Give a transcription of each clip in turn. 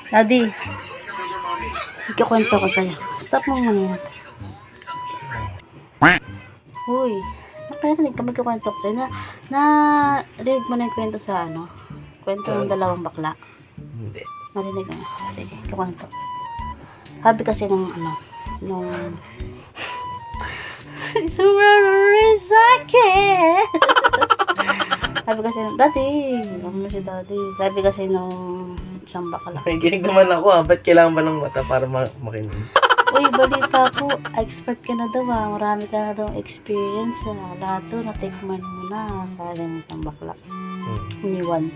Daddy, ikukwento ko sa'yo. Stop mo muna yan. Uy, nakarinig ka, magkukwento ko sa'yo. Narinig mo na yung kwento sa ano? Kwento ng dalawang bakla. Hindi. Narinig mo. Sige, ikukwento. Sabi kasi nung nung sumari sa'kin. Sabi kasi nung, Daddy, alam mo si Daddy. Sabi kasi nung isang bakla. Nakikinig naman ako ba't kailangan ba ng mata para makinig? Uy, balita ko, expert ka na daw marami ka na daw experience lahat to, natikman mo na. Sabi ng isang bakla. Iniwan.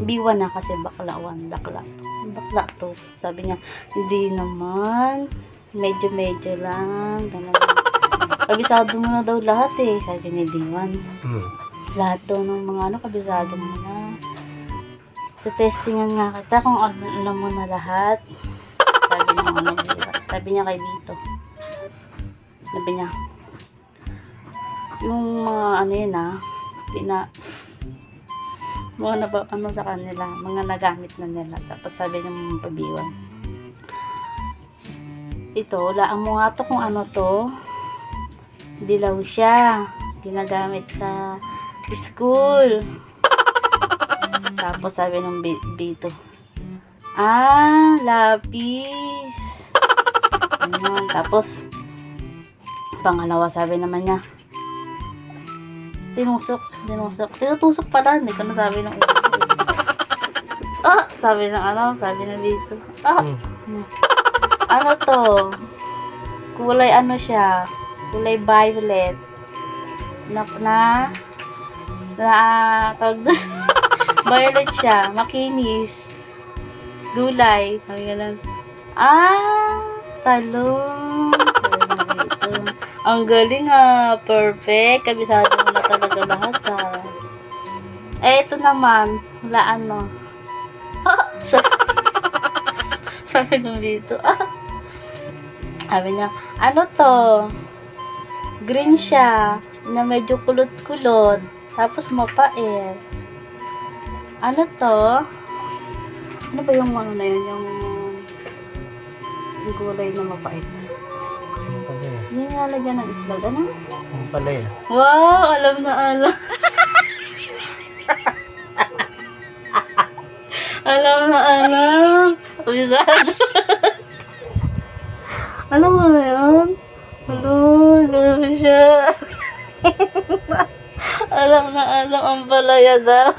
B1 na kasi bakla 1, bakla. Bakla to. Sabi niya, hindi naman. Medyo lang. Ganun. Kabisado mo na daw lahat sabi ni D1. Lahat daw ng mga kabisado mo na. Testingan nga kita kung alam mo na lahat. Sabi niya kay Vito. Sabi niya, yung mga yun mga sa kanila, mga nagamit na nila. Tapos sabi niya mga pabiwan. Ito, laan mo nga to kung ano to. Dilaw siya. Ginagamit sa school. Tapos sabi ng Vito, lapis. Ayan. Tapos, pangalawa sabi naman niya, tinutusok pala, hindi ko nasabi ng ulo. Sabi ng Vito, ano to? Kulay siya? Kulay violet. Tawag doon. Violet siya, makinis. Gulay. Sabi ganun. Talong. Ang galing perfect. Kabisado mo na talaga lahat ito naman. Hulaan mo. Sabi nung dito. Sabi niya, ano to? Green siya. Na medyo kulot-kulot. Tapos mapait. Ano to? Ano ba yung na yun? Yung gulay na mapait. Ano pala yan? Hindi nga lagyan ng itlog. Ano? Ano pala yan? Wow! Alam na alam. Alam na alam. Abisado. Alam mo na yun? Grabe siya. Alam na alam ang palaya daw.